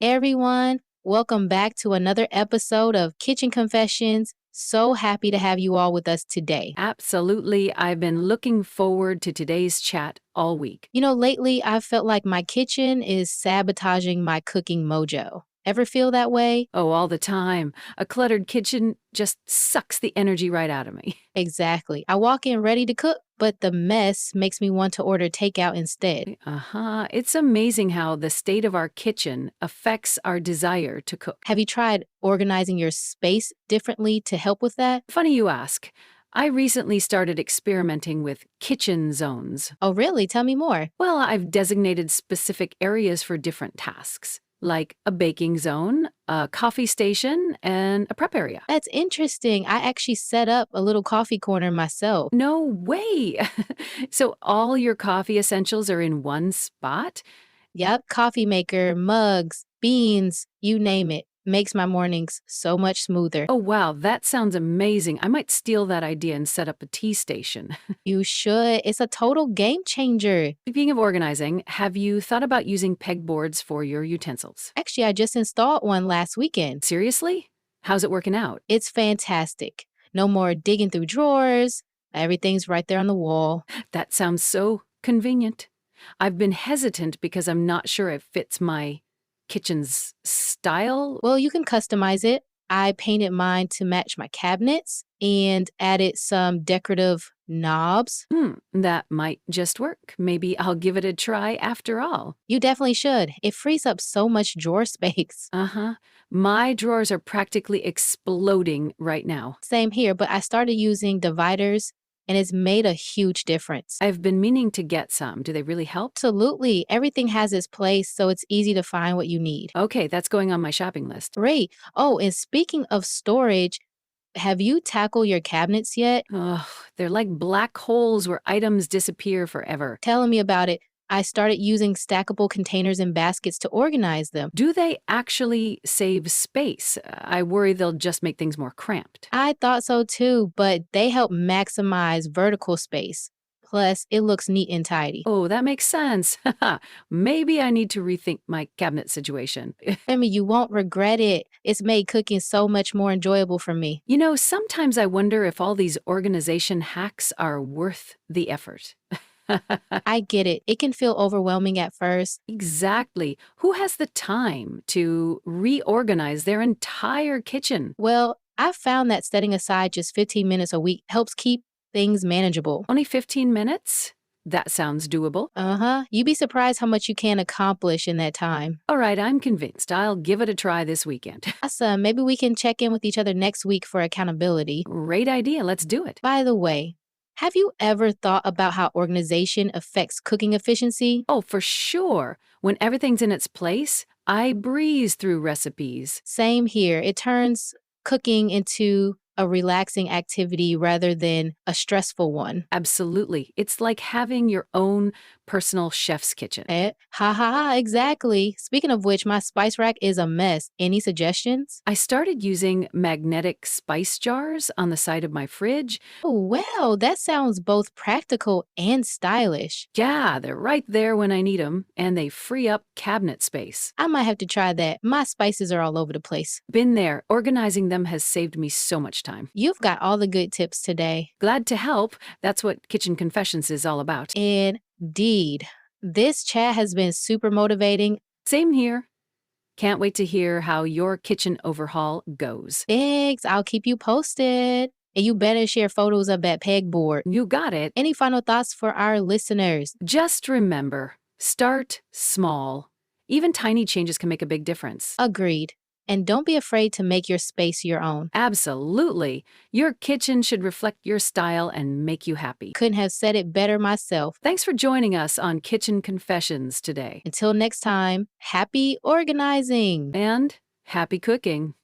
Everyone, welcome back to another episode of Kitchen Confessions. So happy to have you all with us today. Absolutely. I've been looking forward to today's chat all week. Lately I've felt like my kitchen is sabotaging my cooking mojo. Ever feel that way? Oh, all the time. A cluttered kitchen just sucks the energy right out of me. Exactly. I walk in ready to cook, but the mess makes me want to order takeout instead. It's amazing how the state of our kitchen affects our desire to cook. Have you tried organizing your space differently to help with that? Funny you ask. I recently started experimenting with kitchen zones. Oh, really? Tell me more. Well, I've designated specific areas for different tasks, like a baking zone, a coffee station, and a prep area. That's interesting. I actually set up a little coffee corner myself. No way! So all your coffee essentials are in one spot? Yep, coffee maker, mugs, beans, you name it. Makes my mornings so much smoother. Oh, wow, that sounds amazing. I might steal that idea and set up a tea station. You should. It's a total game changer. Speaking of organizing, have you thought about using pegboards for your utensils? Actually, I just installed one last weekend. Seriously? How's it working out? It's fantastic. No more digging through drawers. Everything's right there on the wall. That sounds so convenient. I've been hesitant because I'm not sure it fits my kitchen's style. Well, you can customize it. I painted mine to match my cabinets and added some decorative knobs. That might just work. Maybe I'll give it a try after all. You definitely should. It frees up so much drawer space. Uh-huh. My drawers are practically exploding right now. Same here, but I started using dividers and it's made a huge difference. I've been meaning to get some. Do they really help? Absolutely. Everything has its place, so it's easy to find what you need. Okay, that's going on my shopping list. Great. Oh, and speaking of storage, have you tackled your cabinets yet? Ugh, they're like black holes where items disappear forever. Telling me about it. I started using stackable containers and baskets to organize them. Do they actually save space? I worry they'll just make things more cramped. I thought so too, but they help maximize vertical space. Plus, it looks neat and tidy. Oh, that makes sense. Maybe I need to rethink my cabinet situation. You won't regret it. It's made cooking so much more enjoyable for me. Sometimes I wonder if all these organization hacks are worth the effort. I get it. It can feel overwhelming at first. Exactly. Who has the time to reorganize their entire kitchen? Well, I've found that setting aside just 15 minutes a week helps keep things manageable. Only 15 minutes? That sounds doable. You'd be surprised how much you can accomplish in that time. All right, I'm convinced. I'll give it a try this weekend. Awesome. Maybe we can check in with each other next week for accountability. Great idea. Let's do it. By the way, have you ever thought about how organization affects cooking efficiency? Oh, for sure. When everything's in its place, I breeze through recipes. Same here. It turns cooking into a relaxing activity rather than a stressful one. Absolutely. It's like having your own personal chef's kitchen. Exactly. Speaking of which, my spice rack is a mess. Any suggestions? I started using magnetic spice jars on the side of my fridge. Oh, well, that sounds both practical and stylish. Yeah, they're right there when I need them, and they free up cabinet space. I might have to try that. My spices are all over the place. Been there. Organizing them has saved me so much time. You've got all the good tips today. Glad to help. That's what Kitchen Confessions is all about. Indeed. This chat has been super motivating. Same here. Can't wait to hear how your kitchen overhaul goes. Thanks. I'll keep you posted. And you better share photos of that pegboard. You got it. Any final thoughts for our listeners? Just remember, start small. Even tiny changes can make a big difference. Agreed. And don't be afraid to make your space your own. Absolutely. Your kitchen should reflect your style and make you happy. Couldn't have said it better myself. Thanks for joining us on Kitchen Confessions today. Until next time, happy organizing. And happy cooking.